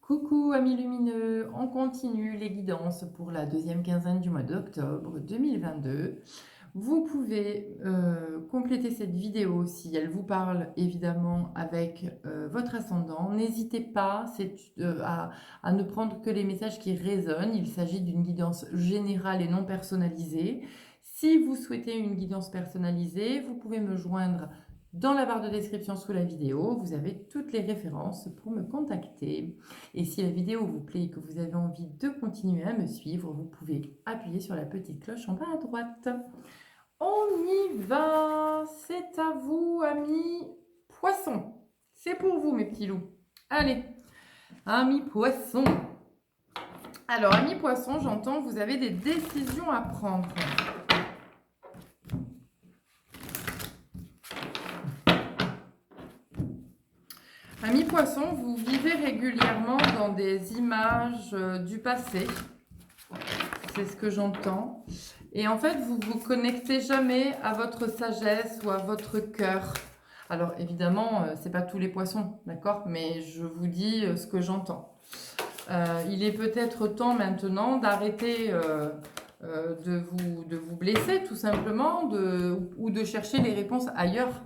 Coucou amis lumineux, on continue les guidances pour la deuxième quinzaine du mois d'octobre 2022. Vous pouvez compléter cette vidéo si elle vous parle évidemment avec votre ascendant. N'hésitez pas à ne prendre que les messages qui résonnent. Il s'agit d'une guidance générale et non personnalisée. Si vous souhaitez une guidance personnalisée, vous pouvez me joindre dans la barre de description sous la vidéo. Vous avez toutes les références pour me contacter. Et si la vidéo vous plaît et que vous avez envie de continuer à me suivre, vous pouvez appuyer sur la petite cloche en bas à droite. On y va. C'est à vous, amis poissons. C'est pour vous, mes petits loups. Allez, amis poissons. Alors, amis poissons, j'entends que vous avez des décisions à prendre. Amis poissons, vous vivez régulièrement dans des images du passé. C'est ce que j'entends. Et en fait, vous vous connectez jamais à votre sagesse ou à votre cœur. Alors évidemment, c'est pas tous les poissons, d'accord? Mais je vous dis ce que j'entends. Il est peut-être temps maintenant d'arrêter de vous blesser tout simplement ou de chercher les réponses ailleurs.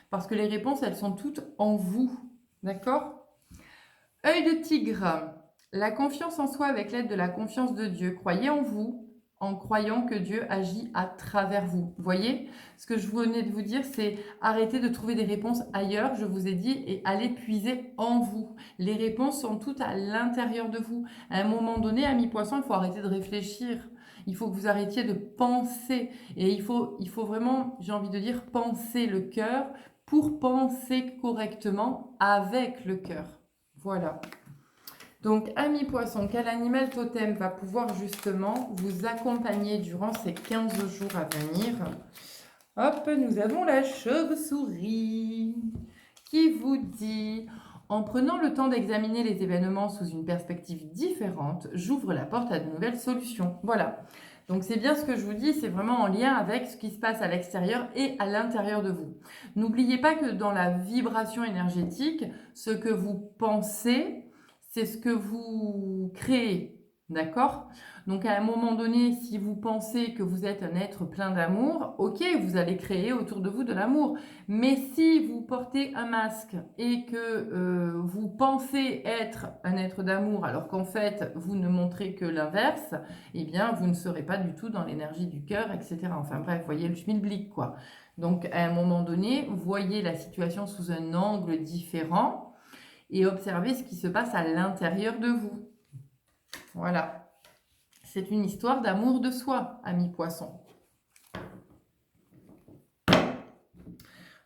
Parce que les réponses, elles sont toutes en vous, d'accord? Œil de tigre. La confiance en soi avec l'aide de la confiance de Dieu. Croyez en vous en croyant que Dieu agit à travers vous. Vous voyez, ce que je venais de vous dire, c'est arrêtez de trouver des réponses ailleurs, je vous ai dit, et allez puiser en vous. Les réponses sont toutes à l'intérieur de vous. À un moment donné, amis poissons, il faut arrêter de réfléchir. Il faut que vous arrêtiez de penser. Et il faut vraiment, j'ai envie de dire, penser le cœur pour penser correctement avec le cœur. Voilà. Donc, amis poissons, quel animal totem va pouvoir justement vous accompagner durant ces 15 jours à venir? Hop, nous avons la chauve-souris qui vous dit: en prenant le temps d'examiner les événements sous une perspective différente, j'ouvre la porte à de nouvelles solutions. Voilà. Donc c'est bien ce que je vous dis, c'est vraiment en lien avec ce qui se passe à l'extérieur et à l'intérieur de vous. N'oubliez pas que dans la vibration énergétique, ce que vous pensez, c'est ce que vous créez, d'accord? Donc à un moment donné, si vous pensez que vous êtes un être plein d'amour, ok, vous allez créer autour de vous de l'amour. Mais si vous portez un masque et que vous pensez être un être d'amour alors qu'en fait vous ne montrez que l'inverse, eh bien vous ne serez pas du tout dans l'énergie du cœur, etc. Enfin bref, voyez le schmilblick quoi. Donc à un moment donné, voyez la situation sous un angle différent et observez ce qui se passe à l'intérieur de vous. Voilà. C'est une histoire d'amour de soi, amis poissons.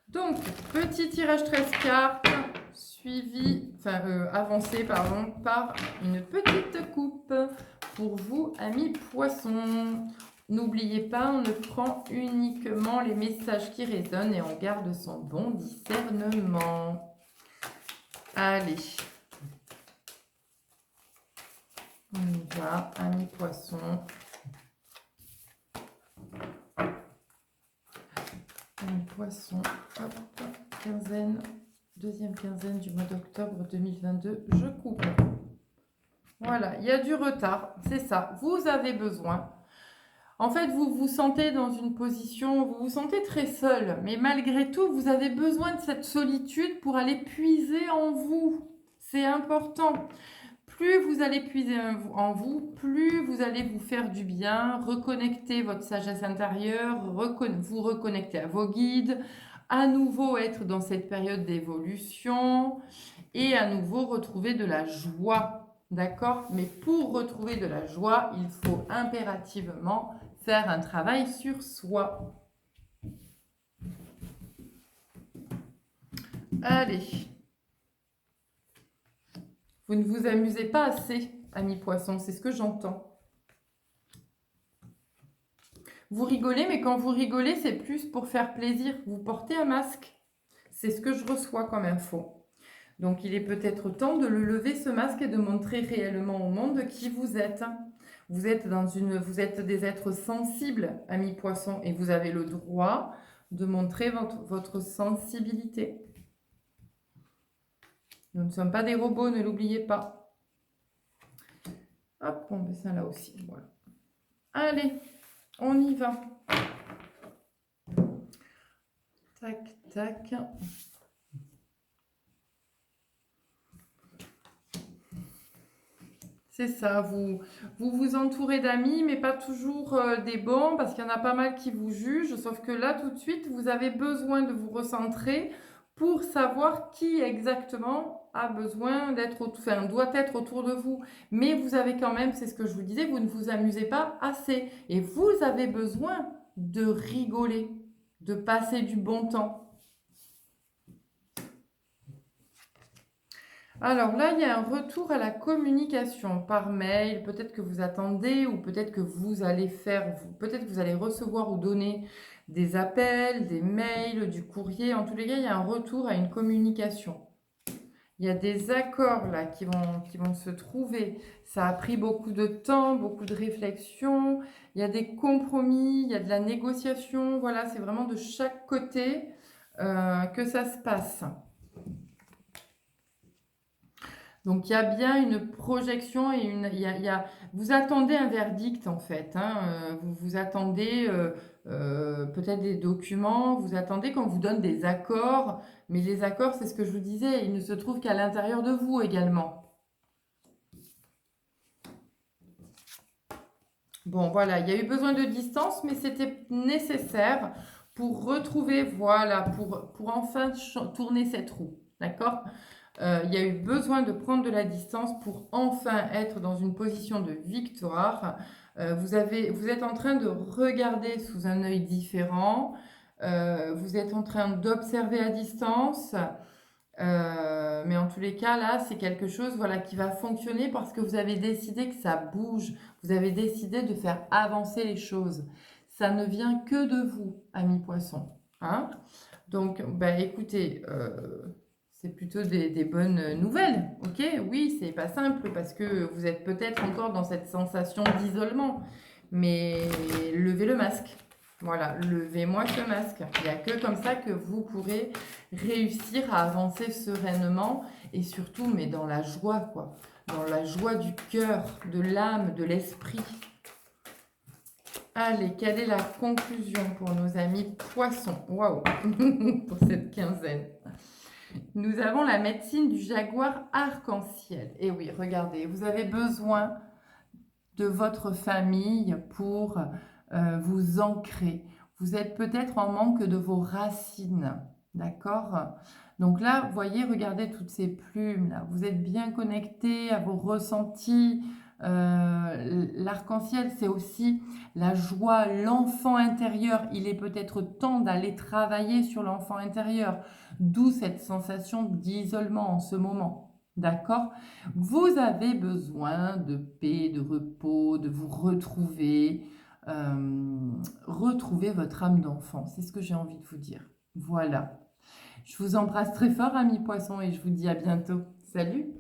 Donc, petit tirage 13 cartes, avancé par une petite coupe pour vous, amis poissons. N'oubliez pas, on ne prend uniquement les messages qui résonnent et on garde son bon discernement. Allez. On y va, amis poissons. Amis poissons, hop, deuxième quinzaine du mois d'octobre 2022, je coupe. Voilà, il y a du retard, c'est ça, vous avez besoin. En fait, vous vous sentez dans une position, vous vous sentez très seul, mais malgré tout, vous avez besoin de cette solitude pour aller puiser en vous. C'est important. Plus vous allez puiser en vous, plus vous allez vous faire du bien, reconnecter votre sagesse intérieure, vous reconnecter à vos guides, à nouveau être dans cette période d'évolution et à nouveau retrouver de la joie. D'accord? Mais pour retrouver de la joie, il faut impérativement faire un travail sur soi. Allez. Vous ne vous amusez pas assez, amis poissons, c'est ce que j'entends. Vous rigolez, mais quand vous rigolez, c'est plus pour faire plaisir. Vous portez un masque. C'est ce que je reçois comme info. Donc, il est peut-être temps de le lever, ce masque, et de montrer réellement au monde qui vous êtes. Vous êtes des êtres sensibles, amis poissons, et vous avez le droit de montrer votre sensibilité. Nous ne sommes pas des robots, ne l'oubliez pas. Hop, on met ça là aussi. Voilà. Allez, on y va. Tac, tac. C'est ça, vous entourez d'amis, mais pas toujours des bons, parce qu'il y en a pas mal qui vous jugent, sauf que là, tout de suite, vous avez besoin de vous recentrer pour savoir qui exactement a besoin d'être, enfin, doit être autour de vous. Mais vous avez quand même, c'est ce que je vous disais, vous ne vous amusez pas assez. Et vous avez besoin de rigoler, de passer du bon temps. Alors là, il y a un retour à la communication par mail. Peut-être que vous attendez ou peut-être que vous allez faire, peut-être que vous allez recevoir ou donner des appels, des mails, du courrier. En tous les cas, il y a un retour à une communication. Il y a des accords là qui vont se trouver. Ça a pris beaucoup de temps, beaucoup de réflexion. Il y a des compromis, il y a de la négociation. Voilà, c'est vraiment de chaque côté que ça se passe. Donc, il y a bien une projection et vous attendez un verdict en fait. Hein, vous attendez peut-être des documents, vous attendez qu'on vous donne des accords. Mais les accords, c'est ce que je vous disais, ils ne se trouvent qu'à l'intérieur de vous également. Bon, voilà, il y a eu besoin de distance, mais c'était nécessaire pour retrouver, voilà, pour enfin tourner cette roue. D'accord ? Il y a eu besoin de prendre de la distance pour enfin être dans une position de victoire. Vous êtes en train de regarder sous un œil différent. Vous êtes en train d'observer à distance. Mais en tous les cas, là, c'est quelque chose voilà, qui va fonctionner parce que vous avez décidé que ça bouge. Vous avez décidé de faire avancer les choses. Ça ne vient que de vous, amis poissons. Hein? Donc, bah, écoutez, c'est plutôt des bonnes nouvelles. Ok, oui, c'est pas simple parce que vous êtes peut-être encore dans cette sensation d'isolement. Mais levez le masque. Voilà, levez-moi ce masque. Il n'y a que comme ça que vous pourrez réussir à avancer sereinement et surtout, mais dans la joie, quoi. Dans la joie du cœur, de l'âme, de l'esprit. Allez, quelle est la conclusion pour nos amis poissons? Waouh, pour cette quinzaine. Nous avons la médecine du jaguar arc-en-ciel. Et oui, regardez, vous avez besoin de votre famille pour vous ancrer. Vous êtes peut-être en manque de vos racines, d'accord? Donc là, vous voyez, regardez toutes ces plumes là. Vous êtes bien connecté à vos ressentis. L'arc-en-ciel, c'est aussi la joie, l'enfant intérieur. Il est peut-être temps d'aller travailler sur l'enfant intérieur, d'où cette sensation d'isolement en ce moment. D'accord? Vous avez besoin de paix, de repos, de vous retrouver, retrouver votre âme d'enfant. C'est ce que j'ai envie de vous dire. Voilà. Je vous embrasse très fort, amis poissons, et je vous dis à bientôt. Salut!